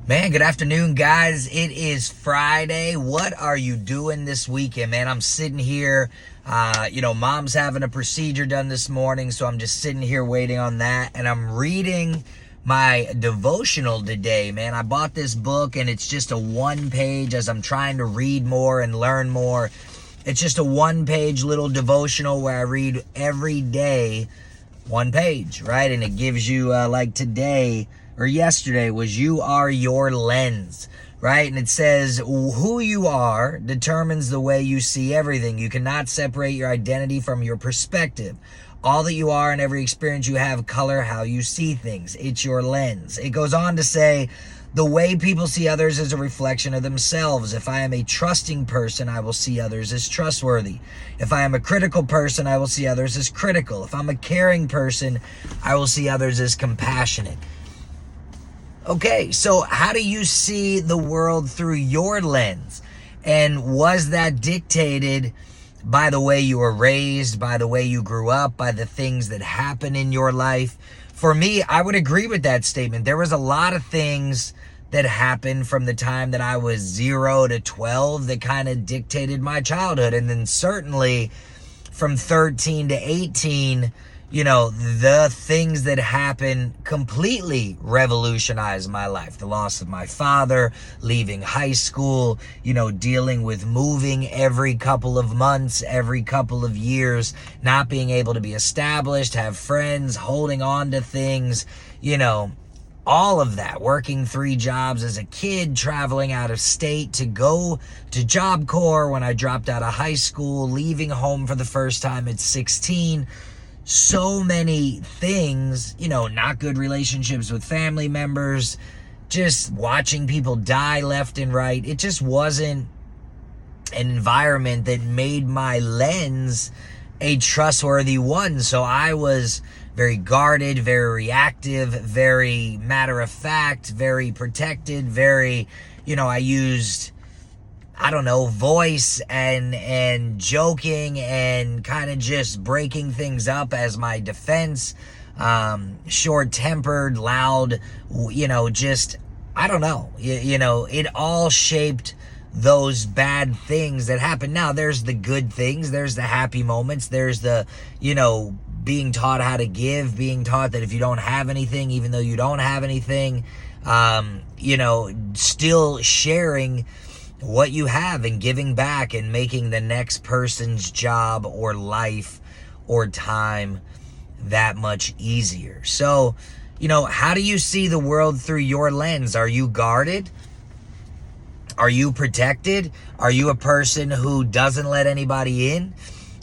Man, good afternoon, guys. It is Friday. What are you doing this weekend, man? I'm sitting here. Mom's having a procedure done this morning, so I'm just sitting here waiting on that. And I'm reading my devotional today, man. I bought this book, and it's just a one page as I'm trying to read more and learn more. It's just a one-page little devotional where I read every day one page, right? And it gives you, like today or yesterday was "You are your lens," right? And it says, who you are determines the way you see everything. You cannot separate your identity from your perspective. All that you are and every experience you have color how you see things. It's your lens. It goes on to say, the way people see others is a reflection of themselves. If I am a trusting person, I will see others as trustworthy. If I am a critical person, I will see others as critical. If I'm a caring person, I will see others as compassionate. Okay, so how do you see the world through your lens? And was that dictated by the way you were raised, by the way you grew up, by the things that happen in your life? For me, I would agree with that statement. There was a lot of things that happened from the time that I was 0 to 12 that kind of dictated my childhood. And then certainly from 13 to 18, the things that happened completely revolutionized my life. The loss of my father, leaving high school, dealing with moving every couple of months, every couple of years, not being able to be established, have friends, holding on to things, all of that, working 3 jobs as a kid, traveling out of state to go to Job Corps when I dropped out of high school, leaving home for the first time at 16. So many things, not good relationships with family members, just watching people die left and right. It just wasn't an environment that made my lens a trustworthy one. So I was very guarded, very reactive, very matter of fact, very protected, very, I used, voice and joking and kind of just breaking things up as my defense. Short-tempered, loud, it all shaped those bad things that happen. Now, there's the good things, there's the happy moments, there's the, being taught how to give, being taught that if you don't have anything, even though you don't have anything, still sharing what you have and giving back and making the next person's job or life or time that much easier. So, how do you see the world through your lens? Are you guarded? Are you protected? Are you a person who doesn't let anybody in?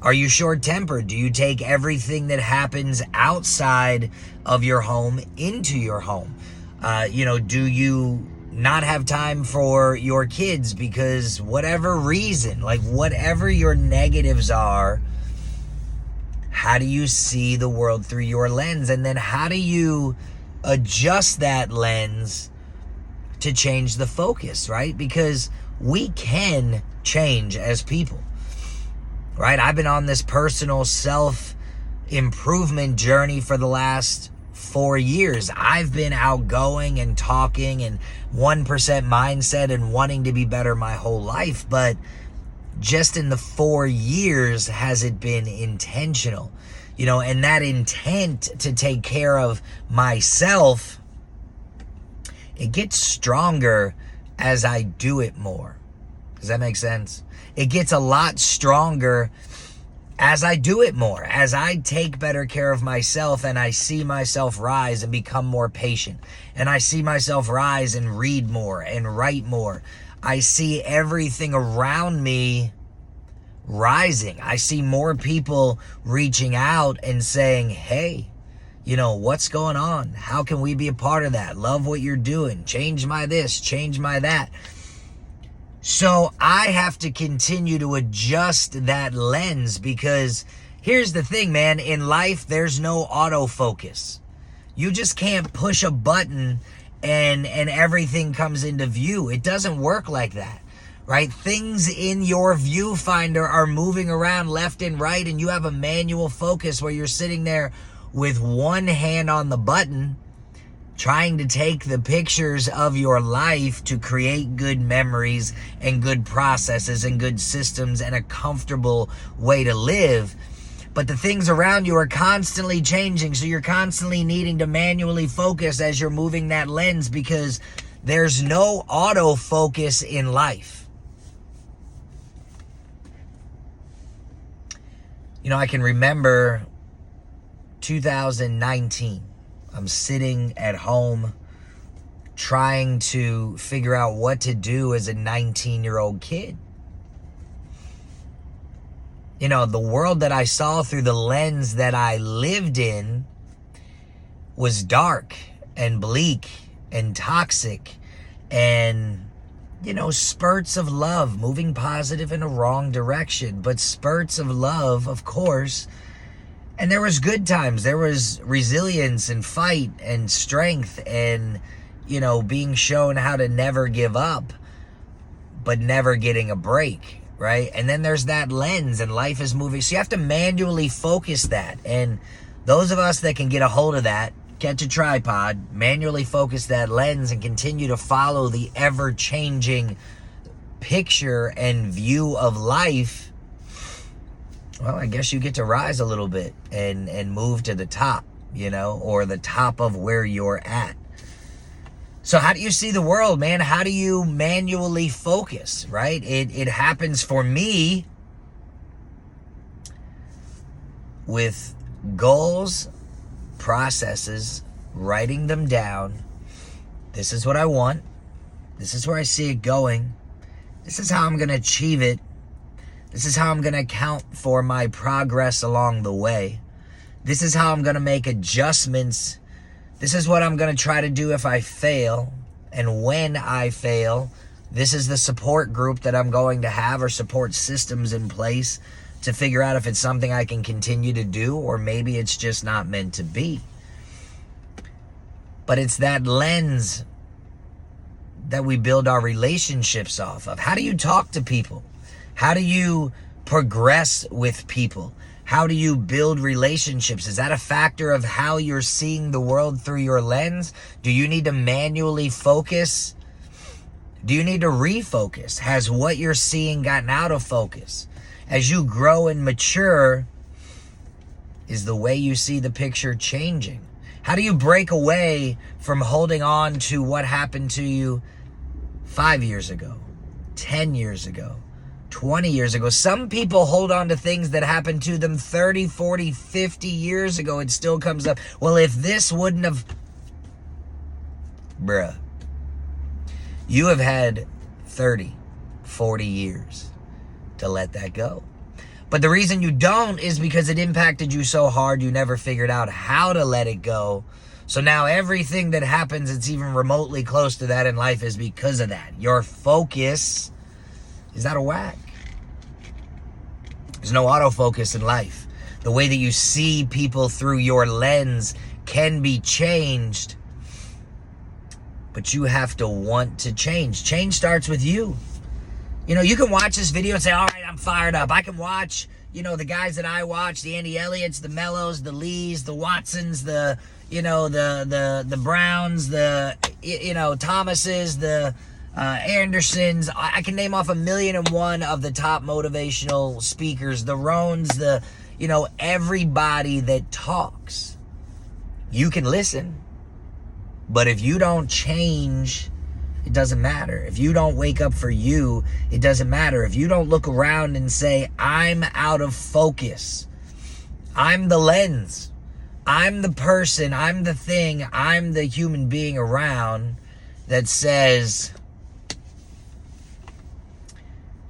Are you short-tempered? Do you take everything that happens outside of your home into your home? Do you not have time for your kids because whatever reason, like whatever your negatives are, how do you see the world through your lens? And then how do you adjust that lens to change the focus, right? Because we can change as people, right? I've been on this personal self-improvement journey for the last 4 years. I've been outgoing and talking and 1% mindset and wanting to be better my whole life. But just in the 4 years has it been intentional, and that intent to take care of myself, it gets stronger as I do it more. Does that make sense? It gets a lot stronger as I do it more, as I take better care of myself and I see myself rise and become more patient, and I see myself rise and read more and write more. I see everything around me rising. I see more people reaching out and saying, hey, what's going on? How can we be a part of that? Love what you're doing. Change my this, change my that. So I have to continue to adjust that lens, because here's the thing, man. In life, there's no autofocus. You just can't push a button and everything comes into view. It doesn't work like that, right? Things in your viewfinder are moving around left and right, and you have a manual focus where you're sitting there with one hand on the button trying to take the pictures of your life to create good memories and good processes and good systems and a comfortable way to live. But the things around you are constantly changing, so you're constantly needing to manually focus as you're moving that lens, because there's no autofocus in life. You know, I can remember 2019. I'm sitting at home trying to figure out what to do as a 19-year-old kid. You know, the world that I saw through the lens that I lived in was dark and bleak and toxic and, you know, spurts of love, moving positive in a wrong direction, but spurts of love, of course. And there was good times. There was resilience and fight and strength and, you know, being shown how to never give up, but never getting a break. Right? And then there's that lens, and life is moving. So you have to manually focus that. And those of us that can get a hold of that, catch a tripod, manually focus that lens, and continue to follow the ever-changing picture and view of life, well, I guess you get to rise a little bit and move to the top, you know, or the top of where you're at. So how do you see the world, man? How do you manually focus, right? It happens for me with goals, processes, writing them down. This is what I want. This is where I see it going. This is how I'm going to achieve it. This is how I'm going to account for my progress along the way. This is how I'm going to make adjustments. This is what I'm going to try to do if I fail. And when I fail, this is the support group that I'm going to have, or support systems in place to figure out if it's something I can continue to do, or maybe it's just not meant to be. But it's that lens that we build our relationships off of. How do you talk to people? How do you progress with people? How do you build relationships? Is that a factor of how you're seeing the world through your lens? Do you need to manually focus? Do you need to refocus? Has what you're seeing gotten out of focus? As you grow and mature, is the way you see the picture changing? How do you break away from holding on to what happened to you 5 years ago, 10 years ago, 20 years ago? Some people hold on to things that happened to them 30, 40, 50 years ago. It still comes up. Well, if this wouldn't have... Bruh. You have had 30, 40 years to let that go. But the reason you don't is because it impacted you so hard you never figured out how to let it go. So now everything that happens that's even remotely close to that in life is because of that. Your focus is out of whack. There's no autofocus in life. The way that you see people through your lens can be changed, but you have to want to change. Change starts with you. You know, you can watch this video and say, all right, I'm fired up. I can watch, you know, the guys that I watch, the Andy Elliott's, the Mellos, the Lees, the Watsons, the, you know, the Browns, the, you know, Thomases, the Andersons. I can name off 1,000,001 of the top motivational speakers, the Rohns, the, you know, everybody that talks. You can listen, but if you don't change, it doesn't matter. If you don't wake up for you, it doesn't matter. If you don't look around and say, I'm out of focus, I'm the lens, I'm the person, I'm the thing, I'm the human being around that says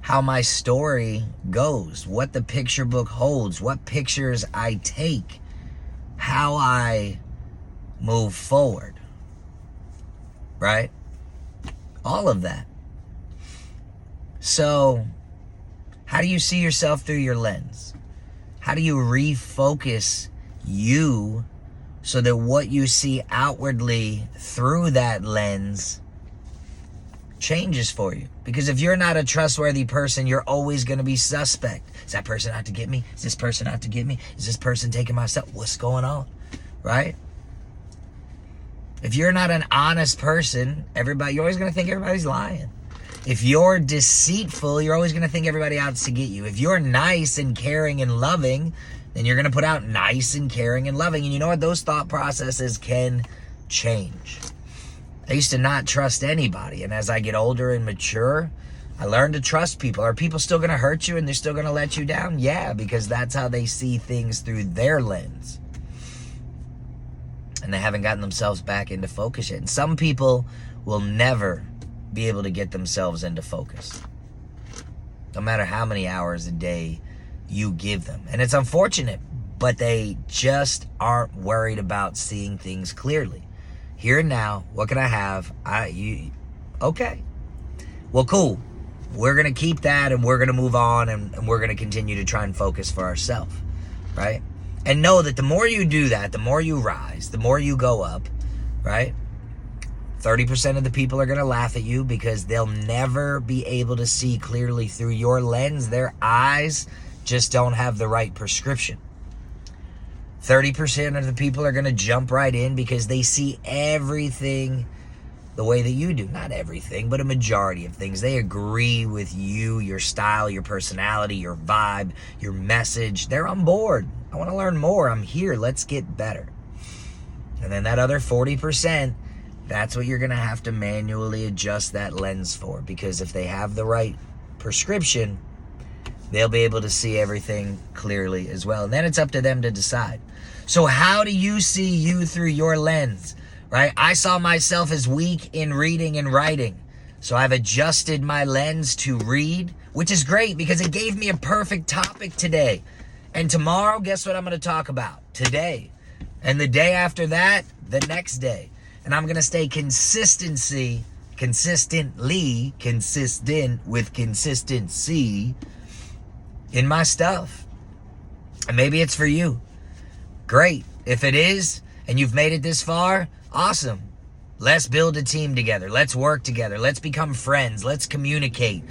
how my story goes, what the picture book holds, what pictures I take, how I move forward, right? All of that. So, how do you see yourself through your lens? How do you refocus you so that what you see outwardly through that lens changes for you? Because if you're not a trustworthy person, you're always going to be suspect. Is that person out to get me? Is this person out to get me? Is this person taking my stuff? What's going on? Right? If you're not an honest person, you're always going to think everybody's lying. If you're deceitful, you're always going to think everybody out to get you. If you're nice and caring and loving, then you're going to put out nice and caring and loving. And you know what? Those thought processes can change. I used to not trust anybody. And as I get older and mature, I learned to trust people. Are people still going to hurt you and they're still going to let you down? Yeah, because that's how they see things through their lens. And they haven't gotten themselves back into focus yet. And some people will never be able to get themselves into focus, no matter how many hours a day you give them. And it's unfortunate, but they just aren't worried about seeing things clearly. Here and now, what can I have? Okay. Well, cool. We're going to keep that, and we're going to move on, and we're going to continue to try and focus for ourselves, right? And know that the more you do that, the more you rise, the more you go up, right? 30% of the people are going to laugh at you because they'll never be able to see clearly through your lens. Their eyes just don't have the right prescription. 30% of the people are going to jump right in because they see everything the way that you do. Not everything, but a majority of things. They agree with you, your style, your personality, your vibe, your message. They're on board. I want to learn more. I'm here. Let's get better. And then that other 40%, that's what you're going to have to manually adjust that lens for. Because if they have the right prescription, they'll be able to see everything clearly as well. And then it's up to them to decide. So how do you see you through your lens? Right? I saw myself as weak in reading and writing. So I've adjusted my lens to read, which is great because it gave me a perfect topic today. And tomorrow, guess what I'm going to talk about? Today. And the day after that, the next day. And I'm going to stay consistent with consistency in my stuff. And maybe it's for you. Great. If it is, and you've made it this far, awesome. Let's build a team together. Let's work together. Let's become friends. Let's communicate.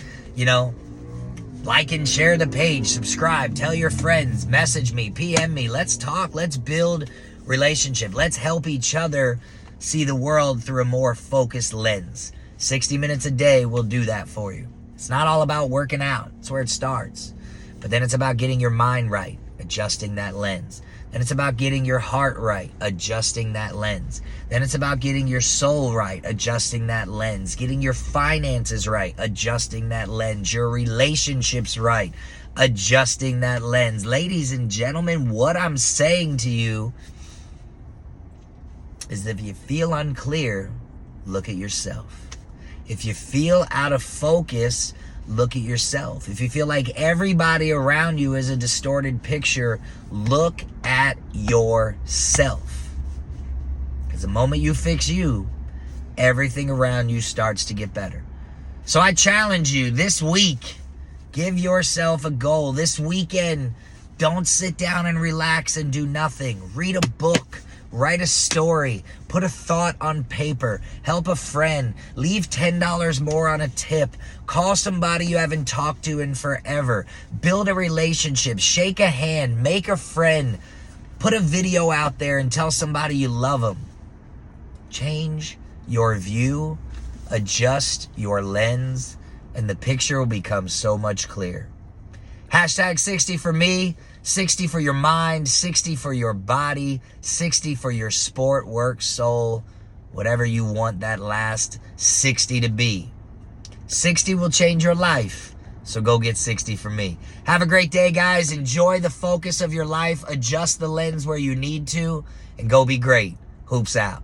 Like and share the page. Subscribe. Tell your friends. Message me. PM me. Let's talk. Let's build relationship. Let's help each other see the world through a more focused lens. 60 minutes a day will do that for you. It's not all about working out. It's where it starts. But then it's about getting your mind right, adjusting that lens. Then it's about getting your heart right, adjusting that lens. Then it's about getting your soul right, adjusting that lens. Getting your finances right, adjusting that lens. Your relationships right, adjusting that lens. Ladies and gentlemen, what I'm saying to you is that if you feel unclear, look at yourself. If you feel out of focus, look at yourself. If you feel like everybody around you is a distorted picture, look at yourself. Because the moment you fix you, everything around you starts to get better. So I challenge you this week, give yourself a goal. This weekend, don't sit down and relax and do nothing. Read a book. Write a story, put a thought on paper, help a friend, leave $10 more on a tip, call somebody you haven't talked to in forever, build a relationship, shake a hand, make a friend, put a video out there and tell somebody you love them. Change your view, adjust your lens, and the picture will become so much clearer. Hashtag 60 for me. 60 for your mind, 60 for your body, 60 for your sport, work, soul, whatever you want that last 60 to be. 60 will change your life, so go get 60 for me. Have a great day, guys. Enjoy the focus of your life. Adjust the lens where you need to, and go be great. Hoops out.